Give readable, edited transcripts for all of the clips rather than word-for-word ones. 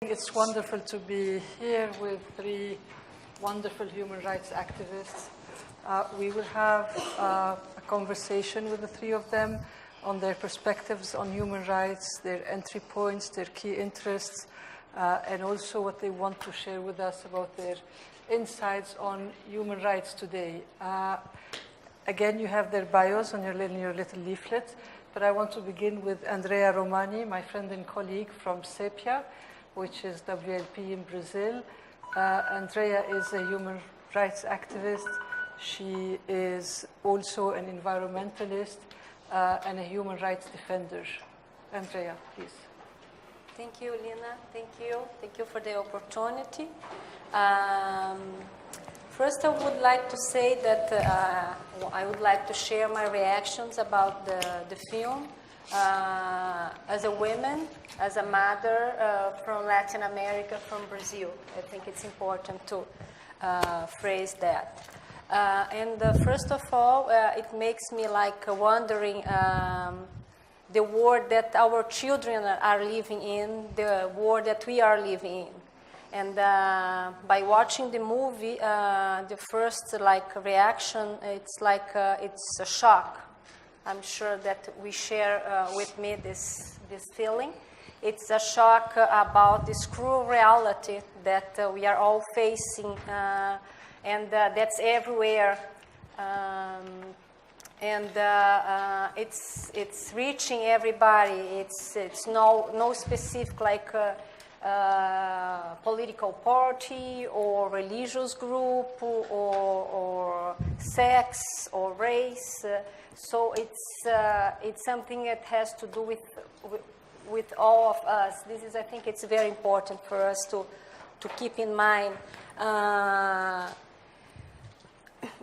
It's wonderful to be here with three wonderful human rights activists. We will have a conversation with the three of them on their perspectives on human rights, their entry points, their key interests, and also what they want to share with us about their insights on human rights today. Again, you have their bios on your little leaflet, but I want to begin with Andrea Romani, my friend and colleague from SEPIA, which is WLP in Brazil. Andrea is a human rights activist. She is also an environmentalist and a human rights defender. Andrea, please. Thank you, Lina. Thank you. Thank you for the opportunity. First, I would like to say that I would like to share my reactions about the film. As a woman, as a mother from Latin America, from Brazil. I think it's important to phrase that. First of all, it makes me like wondering the world that our children are living in, the world that we are living in. And by watching the movie, the first reaction, it's like it's a shock. I'm sure that we share with me this feeling. It's a shock about this cruel reality that we are all facing, and that's everywhere. It's reaching everybody. It's no specific political party or religious group or sex or race. So it's something that has to do with all of us. I think it's very important for us to keep in mind.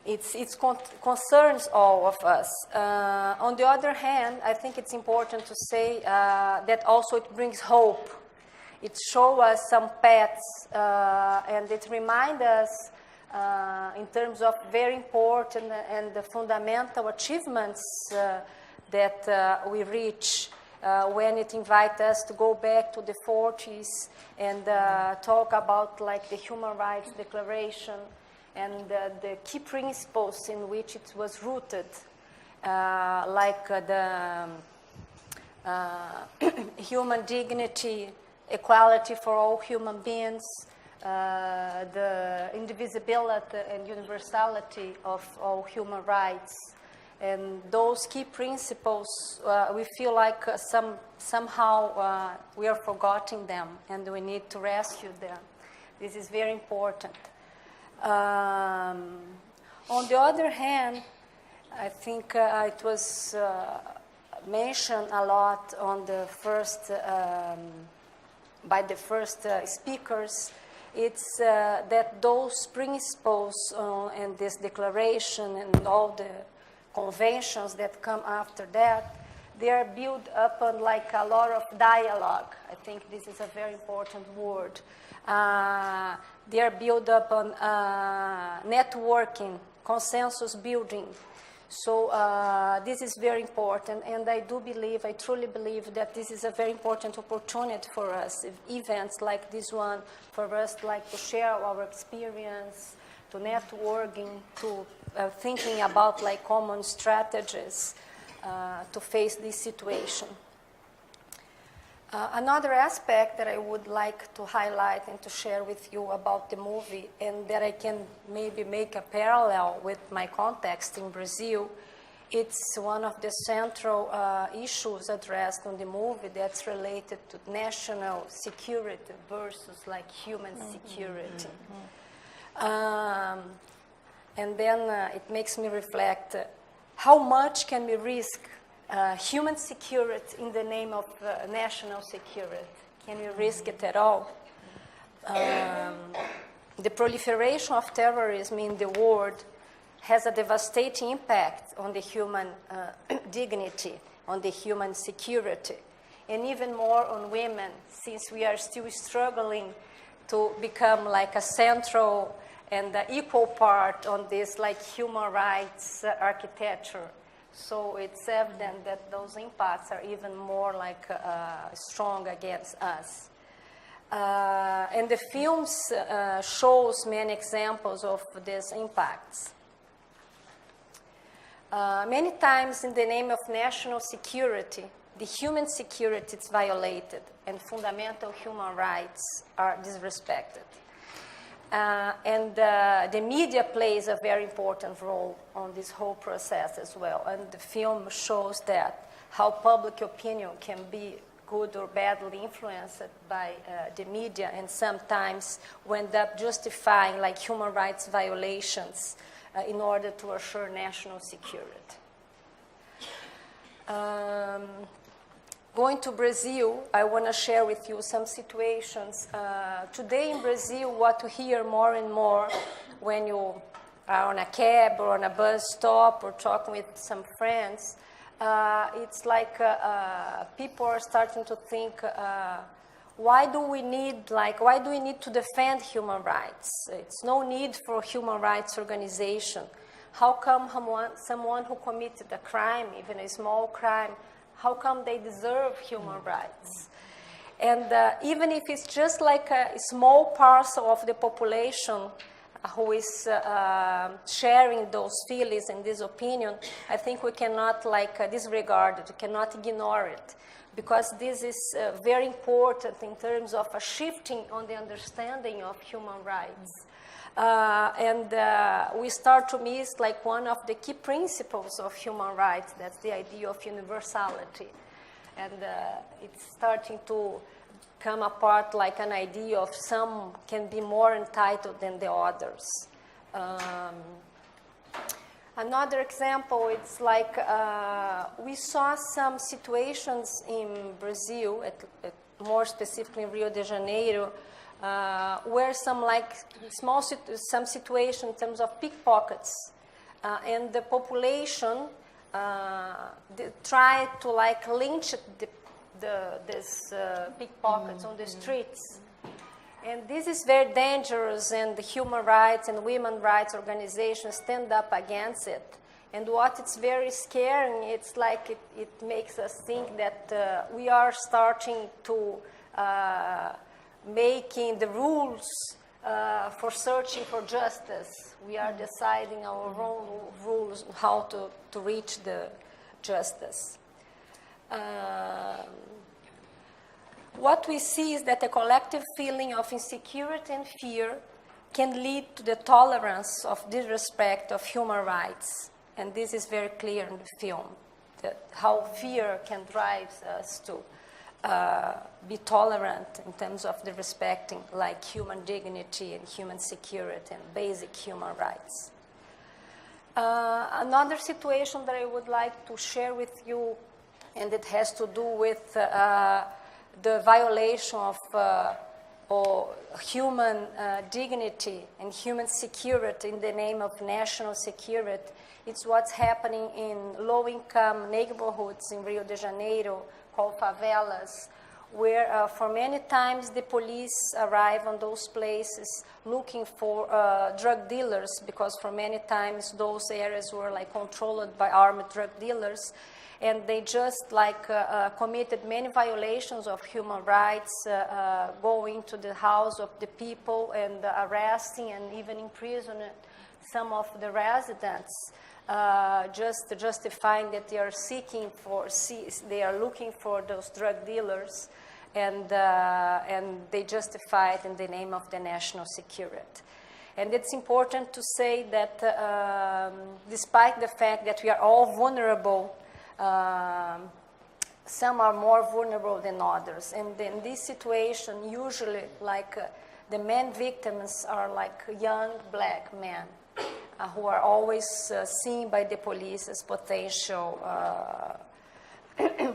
It concerns all of us. On the other hand, I think it's important to say that also it brings hope. It shows us some paths, and it reminds us in terms of very important and the fundamental achievements that we reach when it invites us to go back to the 40s and talk about the Human Rights Declaration and the key principles in which it was rooted, the human dignity, equality for all human beings, the indivisibility and universality of all human rights. And those key principles, we feel like somehow we are forgetting them and we need to rescue them. This is very important. On the other hand, I think it was mentioned a lot on the first by the first speakers. It's that those principles and this declaration and all the conventions that come after that, they are built upon a lot of dialogue. I think this is a very important word. They are built upon networking, consensus building. So this is very important, and I truly believe that this is a very important opportunity for us, events like this one, for us to share our experience, to networking, to thinking about common strategies to face this situation. Another aspect that I would like to highlight and to share with you about the movie, and that I can maybe make a parallel with my context in Brazil, it's one of the central issues addressed in the movie that's related to national security versus human security. And then it makes me reflect how much can we risk human security in the name of national security? Can we risk it at all? The proliferation of terrorism in the world has a devastating impact on the human dignity, on the human security, and even more on women, since we are still struggling to become a central and equal part on this human rights architecture. So it's evident that those impacts are even more strong against us. And the film shows many examples of these impacts. Many times in the name of national security, the human security is violated and fundamental human rights are disrespected. And the media plays a very important role on this whole process as well. And the film shows that how public opinion can be good or badly influenced by the media, and sometimes we end up justifying like human rights violations in order to assure national security. Going to Brazil, I want to share with you some situations. Today in Brazil, what you hear more and more when you are on a cab or on a bus stop or talking with some friends, it's like people are starting to think, why do we need to defend human rights? It's no need for human rights organization. How come someone who committed a crime, even a small crime, how come they deserve human rights? And even if it's just like a small parcel of the population who is sharing those feelings and this opinion, I think we cannot disregard it, we cannot ignore it, because this is very important in terms of a shifting on the understanding of human rights. And we start to miss like one of the key principles of human rights, that's the idea of universality. And it's starting to come apart like an idea of some can be more entitled than the others. Another example, it's like we saw some situations in Brazil, more specifically in Rio de Janeiro, where some situation in terms of pickpockets, and the population tried to like lynch these pickpockets on the streets. And this is very dangerous, and the human rights and women's rights organizations stand up against it. And what it's very scaring, it's like it makes us think that we are starting to making the rules for searching for justice. We are deciding our own rules how to reach the justice. What we see is that a collective feeling of insecurity and fear can lead to the tolerance of disrespect of human rights. And this is very clear in the film, that how fear can drive us to be tolerant in terms of the respecting like human dignity and human security and basic human rights. Another situation that I would like to share with you, and it has to do with the violation of human dignity and human security in the name of national security. It's what's happening in low-income neighborhoods in Rio de Janeiro called favelas, where for many times the police arrive on those places looking for drug dealers, because for many times those areas were like controlled by armed drug dealers. And they just committed many violations of human rights, going to the house of the people and arresting and even imprisoning some of the residents, just justifying that they are they are looking for those drug dealers, and they justify it in the name of the national security. And it's important to say that despite the fact that we are all vulnerable, some are more vulnerable than others. And in this situation, usually the main victims are like young black men who are always seen by the police as potential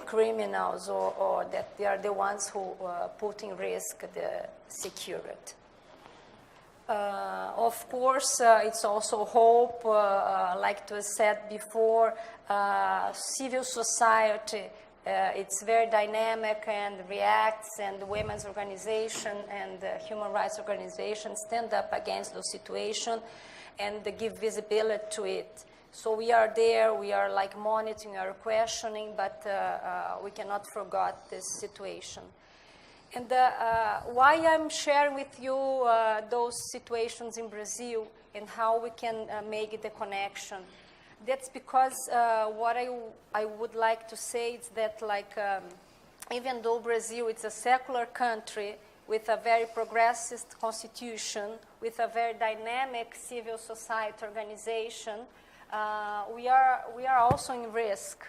criminals, or that they are the ones who put in risk the security. Of course, it's also hope, like it was said before, civil society, it's very dynamic and reacts, and the women's organization and the human rights organizations stand up against those situations and they give visibility to it. So we are there, we are monitoring, we are questioning, but we cannot forget this situation. And why I'm sharing with you those situations in Brazil and how we can make the connection. That's because what I would like to say is that, like, even though Brazil is a secular country with a very progressive constitution, with a very dynamic civil society organization, we are also in risk.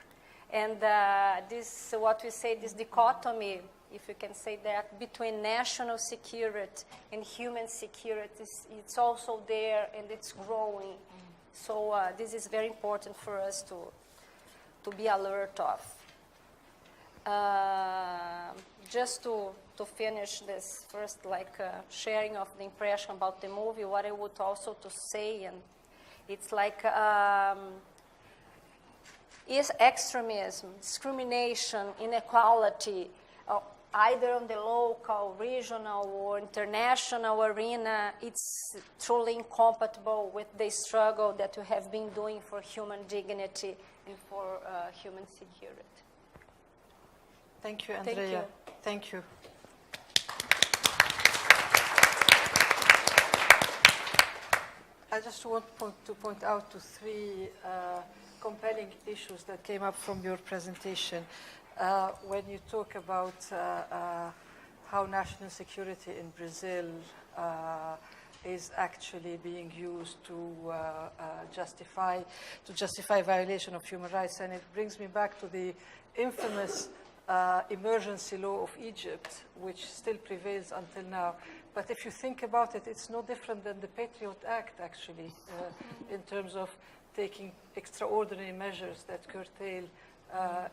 And this, what we say, this dichotomy, if you can say that, between national security and human security, it's also there and it's growing. So this is very important for us to be alert of. Just to finish this first, like, sharing of the impression about the movie, what I would also to say, and it's like, is extremism, discrimination, inequality, either on the local, regional, or international arena, it's truly incompatible with the struggle that we have been doing for human dignity and for human security. Thank you, Andrea. Thank you. I just want to point out to three compelling issues that came up from your presentation. When you talk about how national security in Brazil is actually being used to justify violation of human rights, and it brings me back to the infamous emergency law of Egypt, which still prevails until now. But if you think about it, it's no different than the Patriot Act, actually, in terms of taking extraordinary measures that curtail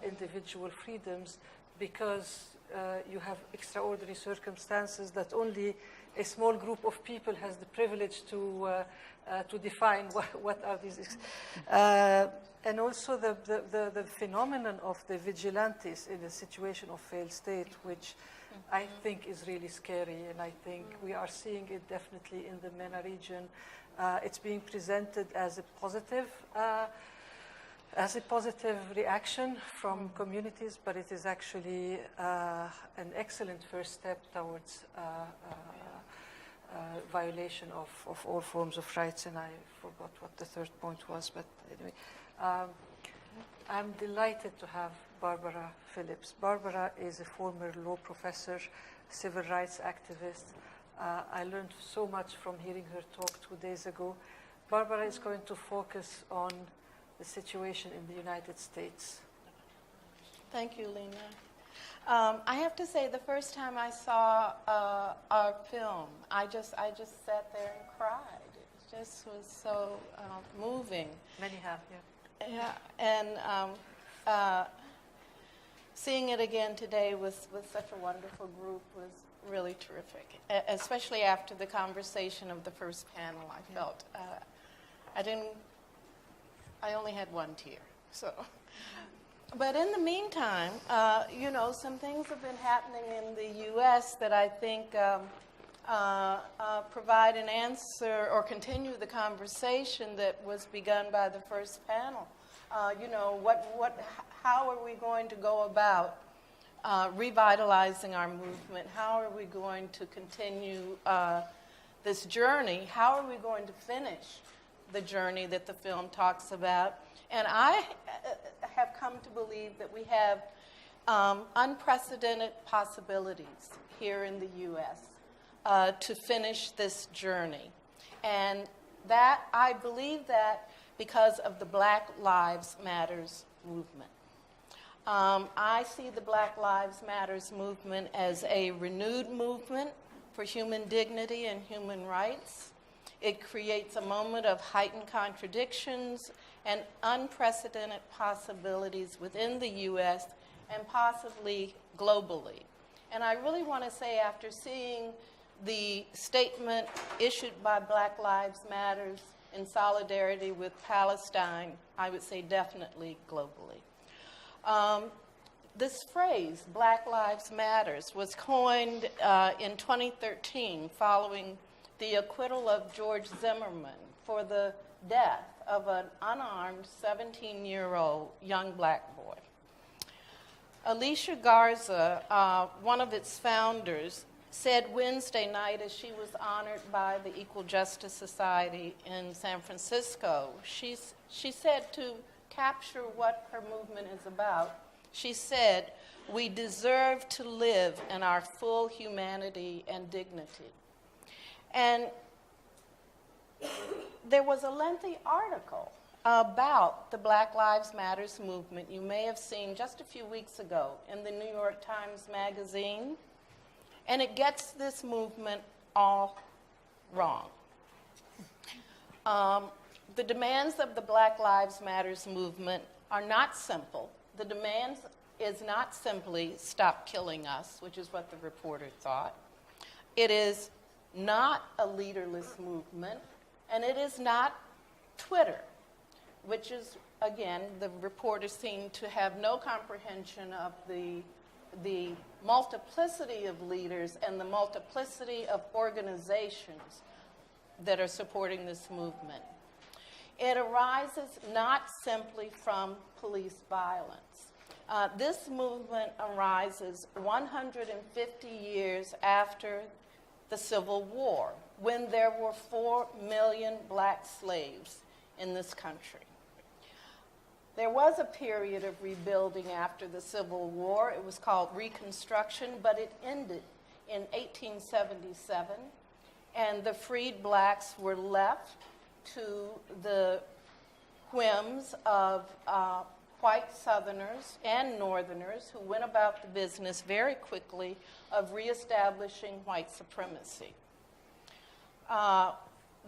individual freedoms, because you have extraordinary circumstances that only a small group of people has the privilege to define what are these. And also the phenomenon of the vigilantes in a situation of failed state, which I think is really scary, and I think we are seeing it definitely in the MENA region. It's being presented as a positive reaction from communities, but it is actually an excellent first step towards violation of all forms of rights. And I forgot what the third point was, but anyway. I'm delighted to have Barbara Phillips. Barbara is a former law professor, civil rights activist. I learned so much from hearing her talk 2 days ago. Barbara is going to focus on the situation in the United States. Thank you, Lina. I have to say, the first time I saw our film, I just sat there and cried. It just was so moving. Many have, yeah. Yeah, and seeing it again today with such a wonderful group was really terrific, especially after the conversation of the first panel. I felt I only had one tear. So, but in the meantime, some things have been happening in the U.S. that I think provide an answer or continue the conversation that was begun by the first panel. How are we going to go about revitalizing our movement? How are we going to continue this journey? How are we going to finish the journey that the film talks about? And I have come to believe that we have unprecedented possibilities here in the U.S. To finish this journey. And that, I believe that because of the Black Lives Matters movement. I see the Black Lives Matters movement as a renewed movement for human dignity and human rights. It creates a moment of heightened contradictions and unprecedented possibilities within the U.S. and possibly globally. And I really want to say, after seeing the statement issued by Black Lives Matters in solidarity with Palestine, I would say definitely globally. This phrase, Black Lives Matters, was coined in 2013 following the acquittal of George Zimmerman for the death of an unarmed 17-year-old young black boy. Alicia Garza, one of its founders, said Wednesday night as she was honored by the Equal Justice Society in San Francisco, she said to capture what her movement is about, she said, "We deserve to live in our full humanity and dignity." And there was a lengthy article about the Black Lives Matters movement you may have seen just a few weeks ago in the New York Times Magazine, and it gets this movement all wrong. The demands of the Black Lives Matters movement are not simple. The demands is not simply stop killing us, which is what the reporter thought. It is not a leaderless movement, and it is not Twitter, which is, again, the reporter seemed to have no comprehension of the multiplicity of leaders and the multiplicity of organizations that are supporting this movement. It arises not simply from police violence. This movement arises 150 years after the Civil War, when there were 4 million black slaves in this country. There was a period of rebuilding after the Civil War. It was called Reconstruction, but it ended in 1877, and the freed blacks were left to the whims of white Southerners and Northerners who went about the business very quickly of reestablishing white supremacy.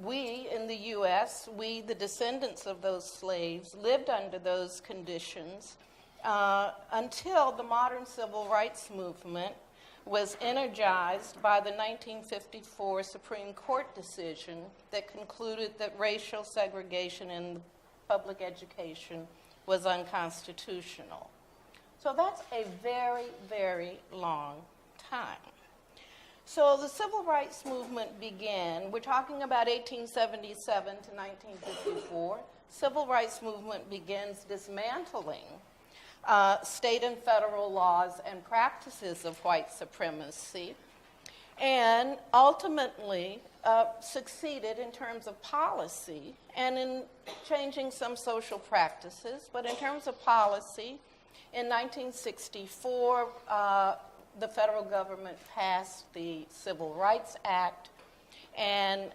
We in the U.S., we, the descendants of those slaves, lived under those conditions until the modern civil rights movement was energized by the 1954 Supreme Court decision that concluded that racial segregation in public education was unconstitutional. So that's a very, very long time. So the civil rights movement began, we're talking about 1877 to 1954. Civil rights movement begins dismantling state and federal laws and practices of white supremacy, and ultimately succeeded in terms of policy and in changing some social practices. But in terms of policy, in 1964, the federal government passed the Civil Rights Act, and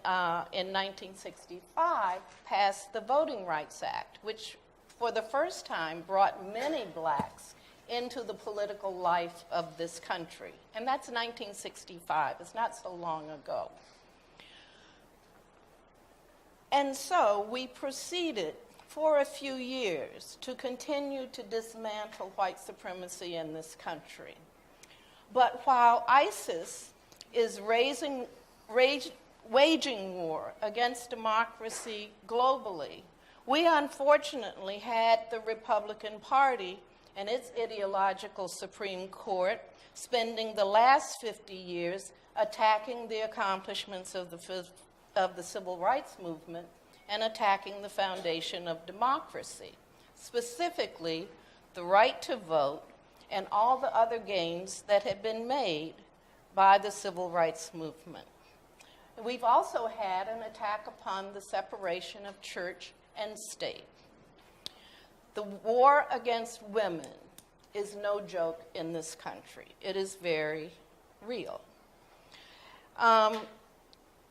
in 1965 passed the Voting Rights Act, which for the first time brought many blacks into the political life of this country. And that's 1965. It's not so long ago. And so we proceeded for a few years to continue to dismantle white supremacy in this country. But while ISIS is waging war against democracy globally, we unfortunately had the Republican Party and its ideological Supreme Court spending the last 50 years attacking the accomplishments of the civil rights movement and attacking the foundation of democracy, specifically the right to vote and all the other gains that have been made by the civil rights movement. We've also had an attack upon the separation of church and state. The war against women is no joke in this country. It is very real. As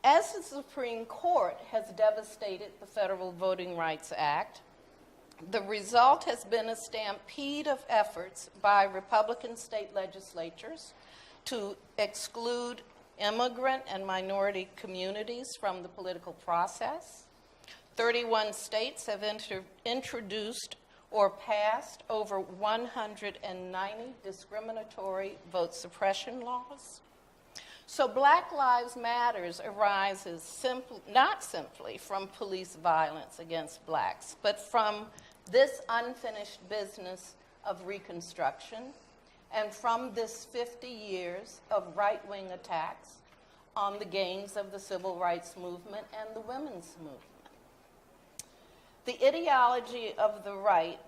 the Supreme Court has devastated the Federal Voting Rights Act, the result has been a stampede of efforts by Republican state legislatures to exclude immigrant and minority communities from the political process. 31 states have introduced or passed over 190 discriminatory vote suppression laws. So Black Lives Matter arises not simply from police violence against blacks, but from this unfinished business of Reconstruction and from this 50 years of right-wing attacks on the gains of the civil rights movement and the women's movement. The ideology of the right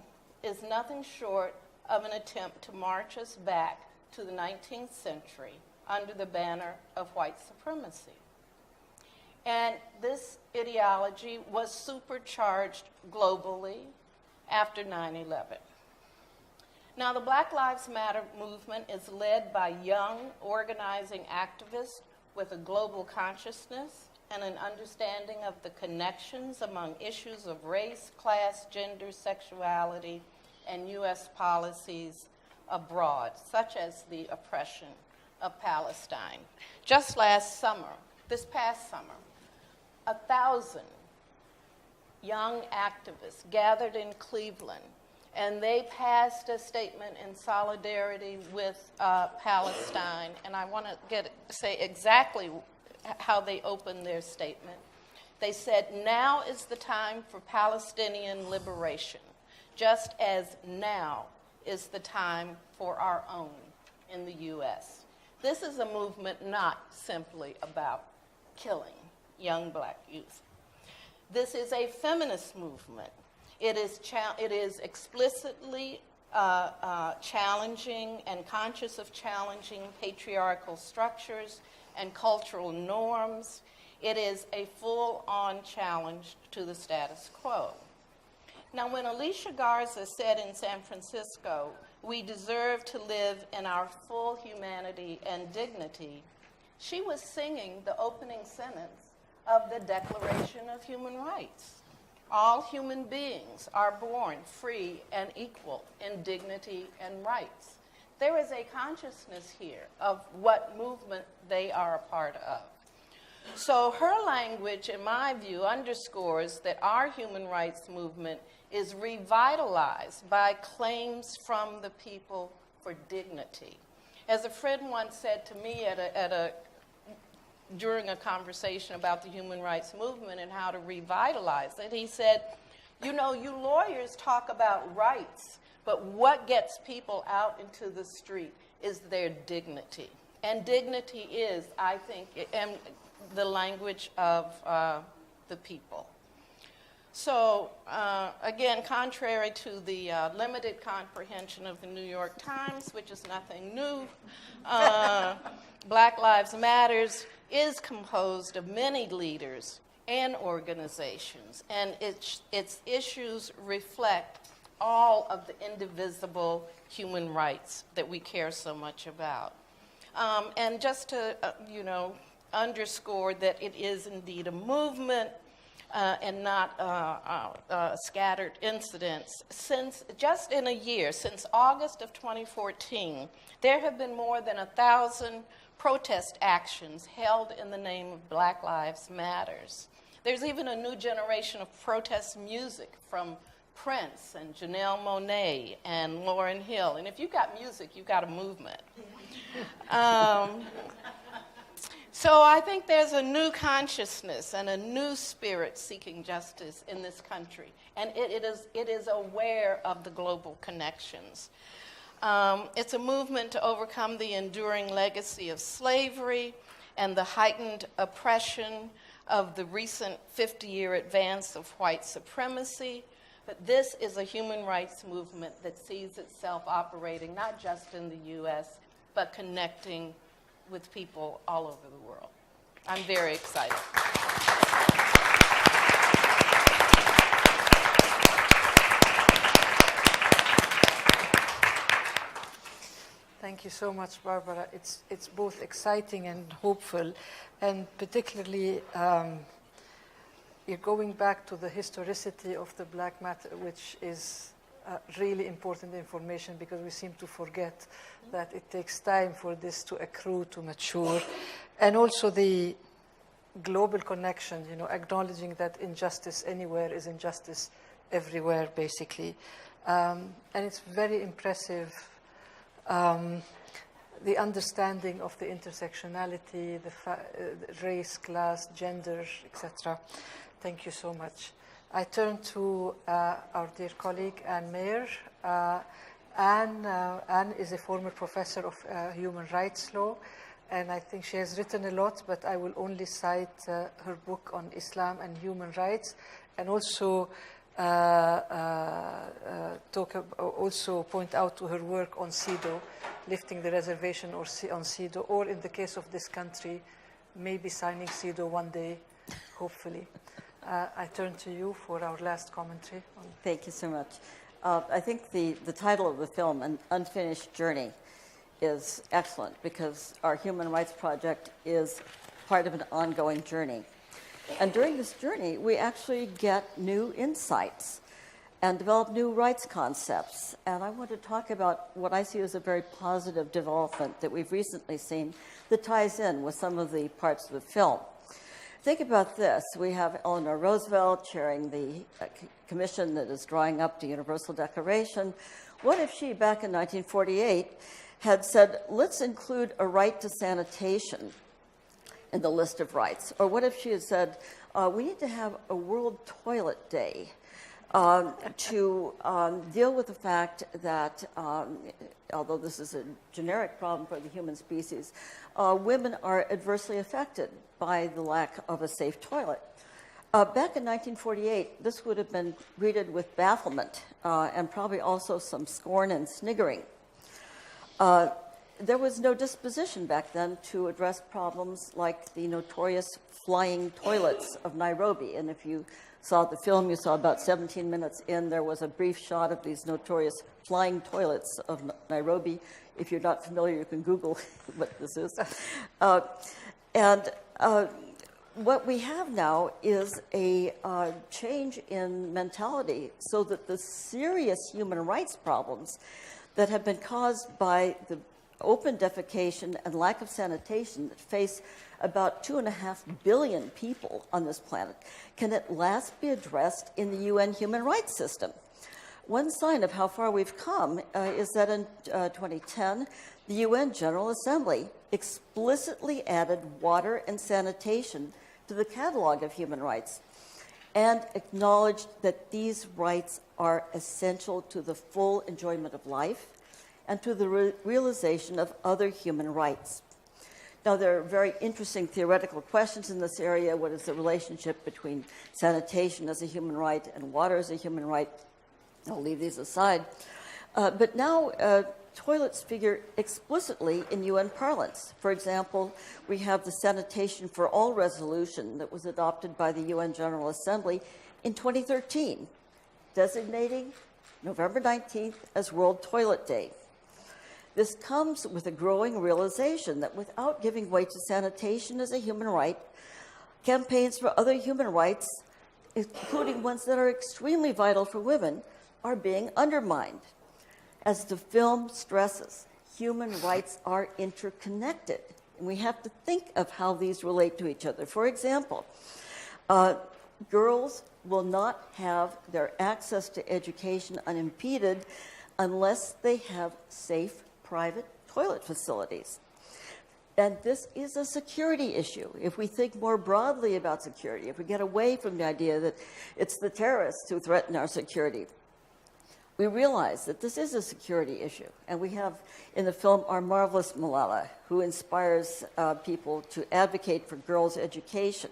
is nothing short of an attempt to march us back to the 19th century under the banner of white supremacy. And this ideology was supercharged globally after 9/11. Now, the Black Lives Matter movement is led by young, organizing activists with a global consciousness and an understanding of the connections among issues of race, class, gender, sexuality, and U.S. policies abroad, such as the oppression of Palestine. Just this past summer, 1,000 young activists gathered in Cleveland, and they passed a statement in solidarity with Palestine. And I want to say exactly how they opened their statement. They said, "Now is the time for Palestinian liberation, just as now is the time for our own in the U.S." This is a movement not simply about killing young black youth. This is a feminist movement. It is explicitly challenging and conscious of challenging patriarchal structures and cultural norms. It is a full-on challenge to the status quo. Now, when Alicia Garza said in San Francisco, "We deserve to live in our full humanity and dignity," she was singing the opening sentence of the Declaration of Human Rights. All human beings are born free and equal in dignity and rights. There is a consciousness here of what movement they are a part of. So her language, in my view, underscores that our human rights movement is revitalized by claims from the people for dignity. As a friend once said to me during a conversation about the human rights movement and how to revitalize it, he said, "You know, you lawyers talk about rights, but what gets people out into the street is their dignity." And dignity is, I think, the language of the people. So, again, contrary to the limited comprehension of the New York Times, which is nothing new, Black Lives Matters is composed of many leaders and organizations, and its issues reflect all of the indivisible human rights that we care so much about. And just to, underscore that it is indeed a movement and not scattered incidents. Just in a year, since August of 2014, there have been more than 1,000 protest actions held in the name of Black Lives Matters. There's even a new generation of protest music from Prince and Janelle Monáe and Lauryn Hill. And if you've got music, you've got a movement. So I think there's a new consciousness and a new spirit seeking justice in this country. And it is aware of the global connections. It's a movement to overcome the enduring legacy of slavery and the heightened oppression of the recent 50-year advance of white supremacy. But this is a human rights movement that sees itself operating not just in the U.S., but connecting with people all over the world. I'm very excited. Thank you so much, Barbara. It's both exciting and hopeful, and particularly you're going back to the historicity of the Black matter, which is really important information because we seem to forget that it takes time for this to accrue, to mature, and also the global connection, acknowledging that injustice anywhere is injustice everywhere, basically. And it's very impressive, the understanding of the intersectionality, the race, class, gender, etc. Thank you so much. I turn to our dear colleague, Anne Mayer. Anne is a former professor of human rights law, and I think she has written a lot, but I will only cite her book on Islam and human rights, and also also point out to her work on CEDAW, lifting the reservation on CEDAW, or in the case of this country, maybe signing CEDAW one day, hopefully. I turn to you for our last commentary. Thank you so much. I think the title of the film, An Unfinished Journey, is excellent because our Human Rights Project is part of an ongoing journey. And during this journey, we actually get new insights and develop new rights concepts. And I want to talk about what I see as a very positive development that we've recently seen that ties in with some of the parts of the film. Think about this. We have Eleanor Roosevelt chairing the commission that is drawing up the Universal Declaration. What if she, back in 1948, had said, let's include a right to sanitation in the list of rights? Or what if she had said, we need to have a World Toilet Day to deal with the fact that, although this is a generic problem for the human species, women are adversely affected by the lack of a safe toilet. Back in 1948, this would have been greeted with bafflement and probably also some scorn and sniggering. There was no disposition back then to address problems like the notorious flying toilets of Nairobi. And if you saw the film, you saw about 17 minutes in, there was a brief shot of these notorious flying toilets of Nairobi. If you're not familiar, you can Google what this is. What we have now is a change in mentality so that the serious human rights problems that have been caused by the open defecation and lack of sanitation that face about 2.5 billion people on this planet can at last be addressed in the UN human rights system. One sign of how far we've come is that in 2010, the UN General Assembly explicitly added water and sanitation to the catalog of human rights and acknowledged that these rights are essential to the full enjoyment of life and to the realization of other human rights. Now, there are very interesting theoretical questions in this area. What is the relationship between sanitation as a human right and water as a human right? I'll leave these aside. But now, toilets figure explicitly in UN parlance. For example, we have the Sanitation for All resolution that was adopted by the UN General Assembly in 2013, designating November 19th as World Toilet Day. This comes with a growing realization that without giving way to sanitation as a human right, campaigns for other human rights, including ones that are extremely vital for women, are being undermined. As the film stresses, human rights are interconnected, and we have to think of how these relate to each other. For example, girls will not have their access to education unimpeded unless they have safe private toilet facilities. And this is a security issue. If we think more broadly about security, if we get away from the idea that it's the terrorists who threaten our security, we realize that this is a security issue. And we have in the film our marvelous Malala, who inspires people to advocate for girls' education.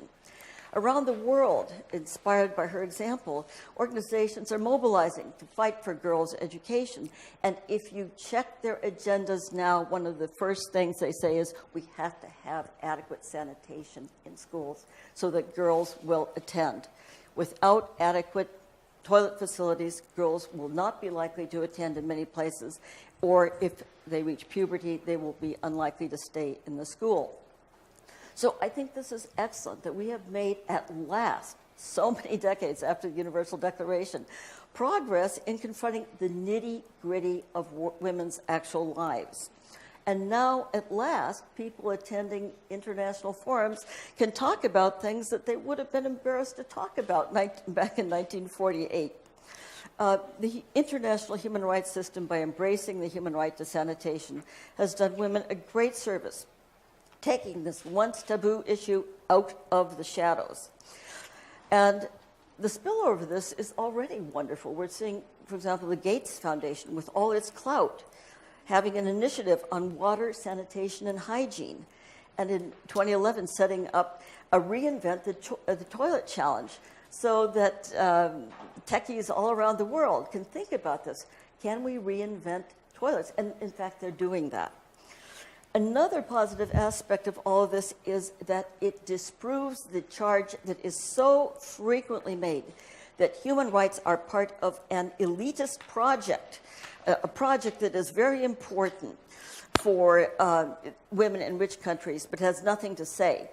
Around the world, inspired by her example, organizations are mobilizing to fight for girls' education. And if you check their agendas now, one of the first things they say is we have to have adequate sanitation in schools so that girls will attend. Without adequate toilet facilities, girls will not be likely to attend in many places, or if they reach puberty, they will be unlikely to stay in the school. So I think this is excellent that we have made at last, so many decades after the Universal Declaration, progress in confronting the nitty-gritty of women's actual lives. And now, at last, people attending international forums can talk about things that they would have been embarrassed to talk about back in 1948. The international human rights system, by embracing the human right to sanitation, has done women a great service, taking this once taboo issue out of the shadows. And the spillover of this is already wonderful. We're seeing, for example, the Gates Foundation, with all its clout, having an initiative on water, sanitation, and hygiene. And in 2011, setting up a Reinvent the Toilet Challenge so that techies all around the world can think about this. Can we reinvent toilets? And in fact, they're doing that. Another positive aspect of all of this is that it disproves the charge that is so frequently made that human rights are part of an elitist project, a project that is very important for women in rich countries, but has nothing to say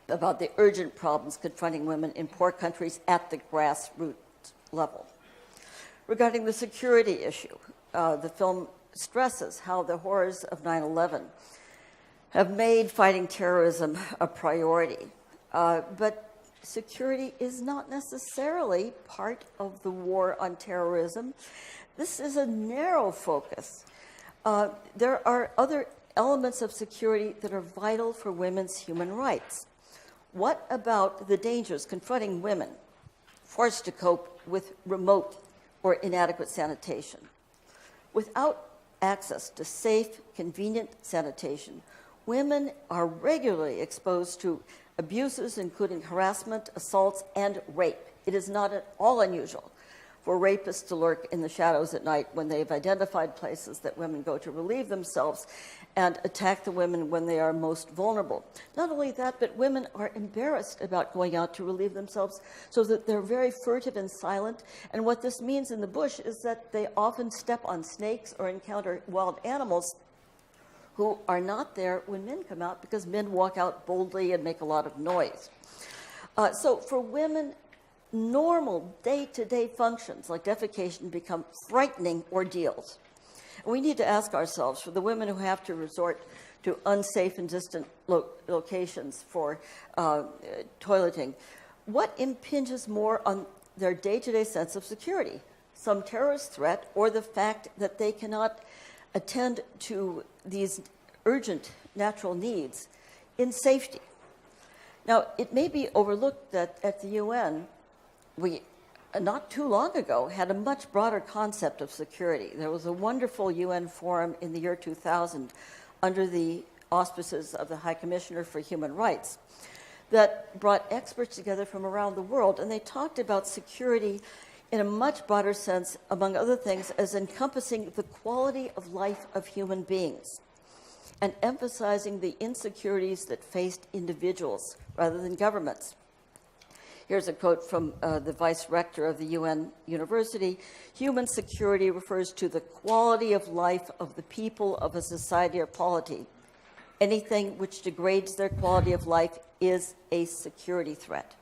about the urgent problems confronting women in poor countries at the grassroots level. Regarding the security issue, the film stresses how the horrors of 9/11 have made fighting terrorism a priority. But security is not necessarily part of the war on terrorism. This is a narrow focus. There are other elements of security that are vital for women's human rights. What about the dangers confronting women forced to cope with remote or inadequate sanitation? Without access to safe, convenient sanitation, women are regularly exposed to abuses, including harassment, assaults, and rape. It is not at all unusual for rapists to lurk in the shadows at night when they've identified places that women go to relieve themselves and attack the women when they are most vulnerable. Not only that, but women are embarrassed about going out to relieve themselves, so that they're very furtive and silent. And what this means in the bush is that they often step on snakes or encounter wild animals who are not there when men come out, because men walk out boldly and make a lot of noise. So for women, normal day-to-day functions like defecation become frightening ordeals. And we need to ask ourselves, for the women who have to resort to unsafe and distant locations for toileting, what impinges more on their day-to-day sense of security? Some terrorist threat, or the fact that they cannot attend to these urgent natural needs in safety? Now, it may be overlooked that at the UN, we, not too long ago, had a much broader concept of security. There was a wonderful UN forum in the year 2000 under the auspices of the High Commissioner for Human Rights that brought experts together from around the world, and they talked about security in a much broader sense, among other things, as encompassing the quality of life of human beings and emphasizing the insecurities that faced individuals rather than governments. Here's a quote from the vice rector of the UN University. Human security refers to the quality of life of the people of a society or polity. Anything which degrades their quality of life is a security threat.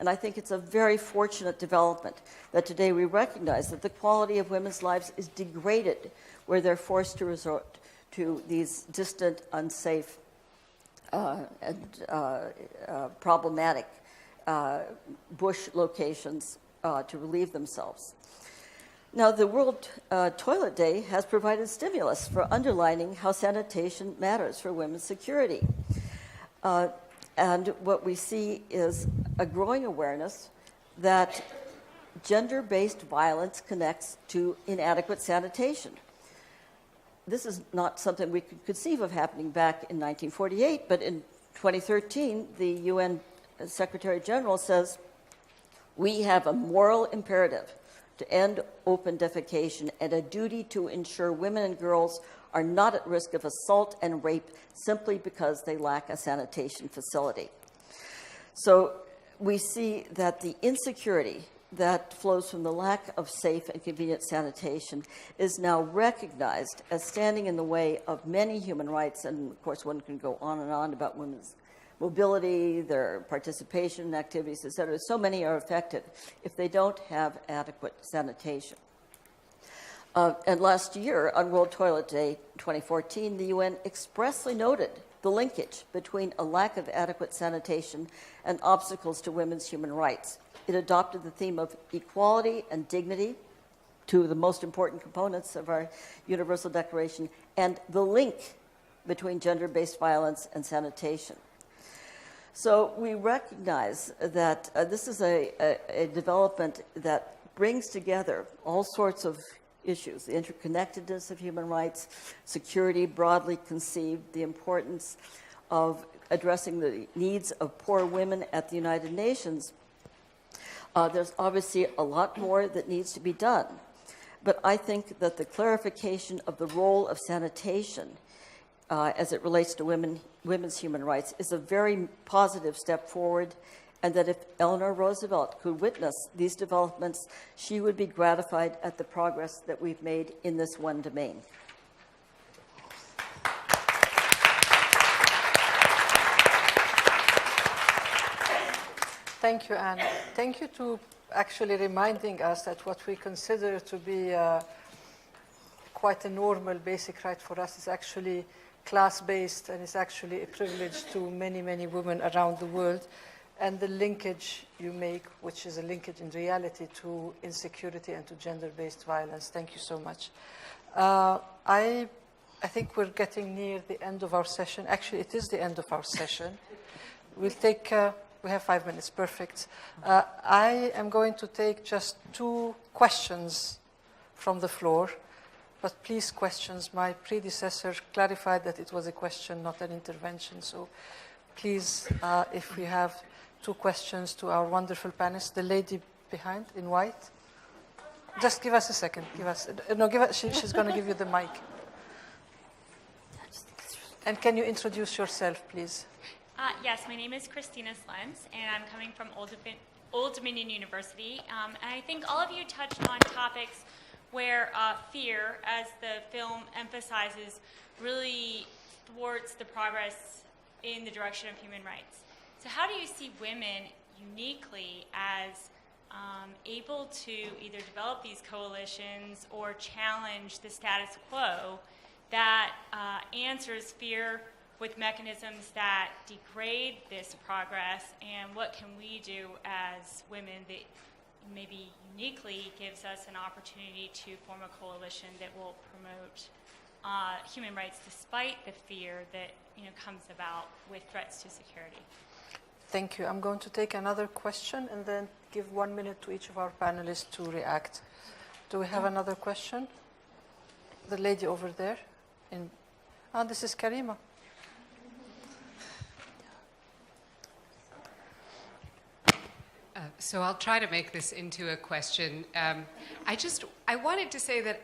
And I think it's a very fortunate development that today we recognize that the quality of women's lives is degraded where they're forced to resort to these distant, unsafe, and problematic bush locations to relieve themselves. Now, the World Toilet Day has provided stimulus for underlining how sanitation matters for women's security. And what we see is a growing awareness that gender-based violence connects to inadequate sanitation. This is not something we could conceive of happening back in 1948, but in 2013, the UN Secretary General says, we have a moral imperative to end open defecation and a duty to ensure women and girls are not at risk of assault and rape simply because they lack a sanitation facility. So we see that the insecurity that flows from the lack of safe and convenient sanitation is now recognized as standing in the way of many human rights. And of course, one can go on and on about women's mobility, their participation in activities, et cetera. So many are affected if they don't have adequate sanitation. And last year, on World Toilet Day 2014, the UN expressly noted the linkage between a lack of adequate sanitation and obstacles to women's human rights. It adopted the theme of equality and dignity, two of the most important components of our Universal Declaration, and the link between gender-based violence and sanitation. So we recognize that this is a development that brings together all sorts of issues, the interconnectedness of human rights, security broadly conceived, the importance of addressing the needs of poor women at the United Nations, There's obviously a lot more that needs to be done. But I think that the clarification of the role of sanitation as it relates to women's human rights is a very positive step forward, and that if Eleanor Roosevelt could witness these developments, she would be gratified at the progress that we've made in this one domain. Thank you, Anne. Thank you to actually reminding us that what we consider to be quite a normal basic right for us is actually class-based and is actually a privilege to many, many women around the world. And the linkage you make, which is a linkage in reality to insecurity and to gender-based violence. Thank you so much. I think we're getting near the end of our session. Actually, it is the end of our session. We'll take, we have 5 minutes, perfect. I am going to take just 2 questions from the floor, but please questions. My predecessor clarified that it was a question, not an intervention. So please, if we have 2 questions to our wonderful panelists. The lady behind in white. Just give us a second. Give us, no, give us, she's going to give you the mic. And can you introduce yourself, please? Yes, my name is Christina Slentz, and I'm coming from Old Dominion University. And I think all of you touched on topics where fear, as the film emphasizes, really thwarts the progress in the direction of human rights. So how do you see women uniquely as able to either develop these coalitions or challenge the status quo that answers fear with mechanisms that degrade this progress, and what can we do as women that maybe uniquely gives us an opportunity to form a coalition that will promote human rights despite the fear that comes about with threats to security? Thank you. I'm going to take another question and then give 1 minute to each of our panelists to react. Do we have another question? The lady over there. This is Karima. So I'll try to make this into a question. I wanted to say that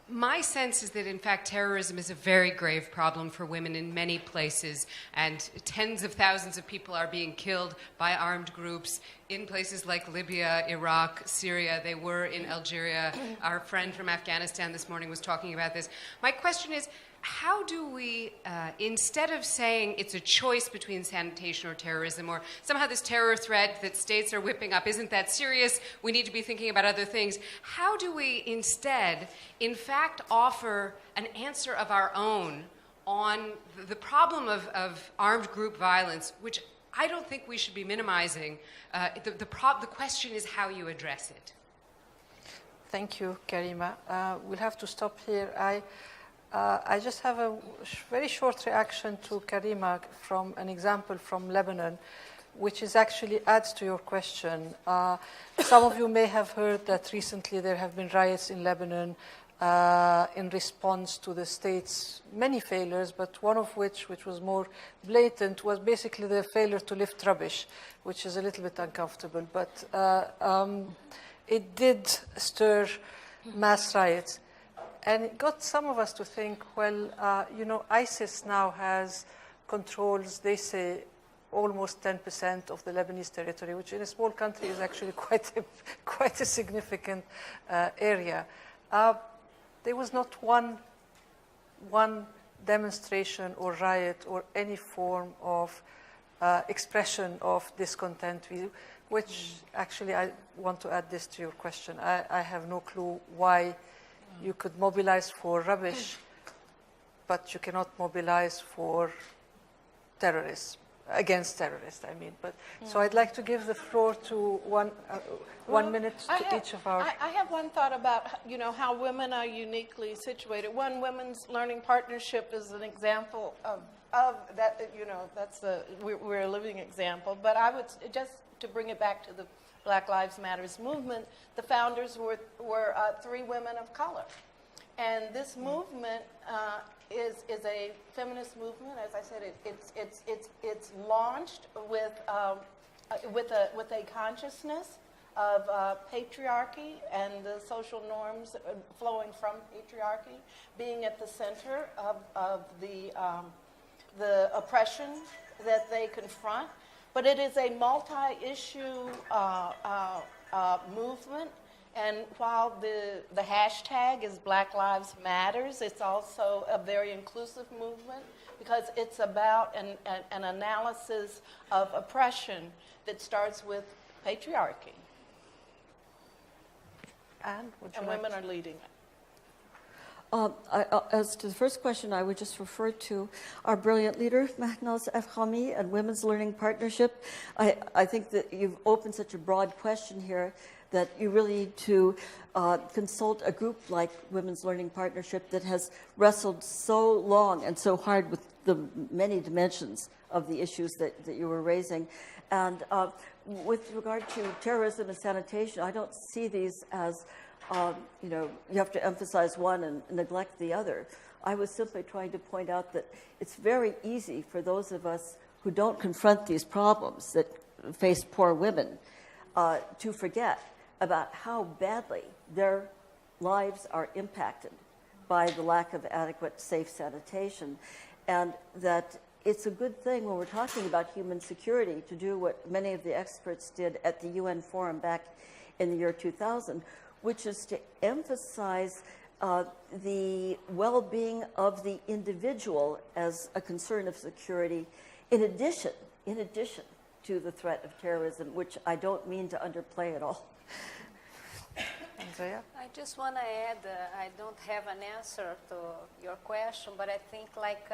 my sense is that, in fact, terrorism is a very grave problem for women in many places, and tens of thousands of people are being killed by armed groups in places like Libya, Iraq, Syria. They were in Algeria. Our friend from Afghanistan this morning was talking about this. My question is, how do we, instead of saying it's a choice between sanitation or terrorism, or somehow this terror threat that states are whipping up isn't that serious, we need to be thinking about other things, how do we instead, in fact, offer an answer of our own on the problem of armed group violence, which I don't think we should be minimizing? The question is how you address it. Thank you, Karima. We'll have to stop here. I just have a very short reaction to Karima from an example from Lebanon, which is actually adds to your question. Some of you may have heard that recently there have been riots in Lebanon in response to the state's many failures, but one of which was more blatant, was basically the failure to lift rubbish, which is a little bit uncomfortable. But it did stir mass riots. And it got some of us to think, well, ISIS now has controls, they say, almost 10% of the Lebanese territory, which in a small country is actually quite a significant area. There was not one demonstration or riot or any form of expression of discontent, which actually I want to add this to your question. I have no clue why you could mobilize for rubbish, but you cannot mobilize for terrorists, against terrorists, I mean. But so I'd like to give the floor to one minute to each of our... I have one thought about, how women are uniquely situated. One Women's Learning Partnership is an example of that, we're a living example. But I would, just to bring it back to the Black Lives Matters movement, the founders were 3 women of color. And this movement is a feminist movement. As I said, it's launched with a consciousness of patriarchy and the social norms flowing from patriarchy being at the center of the oppression that they confront. But it is a multi-issue movement, and while the hashtag is Black Lives Matters, it's also a very inclusive movement because it's about an analysis of oppression that starts with patriarchy. And women are leading it. As to the first question, I would just refer to our brilliant leader, Mahnaz Afkhami, and Women's Learning Partnership. I think that you've opened such a broad question here that you really need to consult a group like Women's Learning Partnership that has wrestled so long and so hard with the many dimensions of the issues that you were raising. And with regard to terrorism and sanitation, I don't see these as you have to emphasize one and neglect the other. I was simply trying to point out that it's very easy for those of us who don't confront these problems that face poor women to forget about how badly their lives are impacted by the lack of adequate, safe sanitation, and that it's a good thing when we're talking about human security to do what many of the experts did at the UN Forum back in the year 2000, which is to emphasize the well-being of the individual as a concern of security, in addition to the threat of terrorism, which I don't mean to underplay at all. Andrea? I just want to add, I don't have an answer to your question, but I think like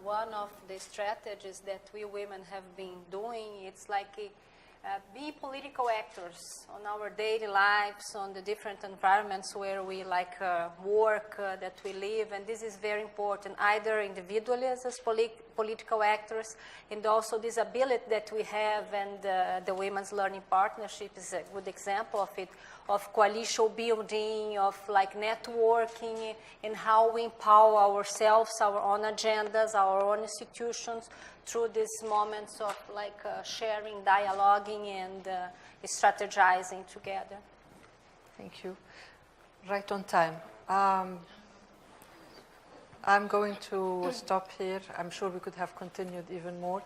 one of the strategies that we women have been doing, it's like be political actors on our daily lives, on the different environments where we work, that we live, and this is very important, either individually as political actors, and also this ability that we have, and the Women's Learning Partnership is a good example of it, of coalition building, of networking, and how we empower ourselves, our own agendas, our own institutions, through these moments of sharing, dialoguing, and strategizing together. Thank you. Right on time. I'm going to stop here. I'm sure we could have continued even more.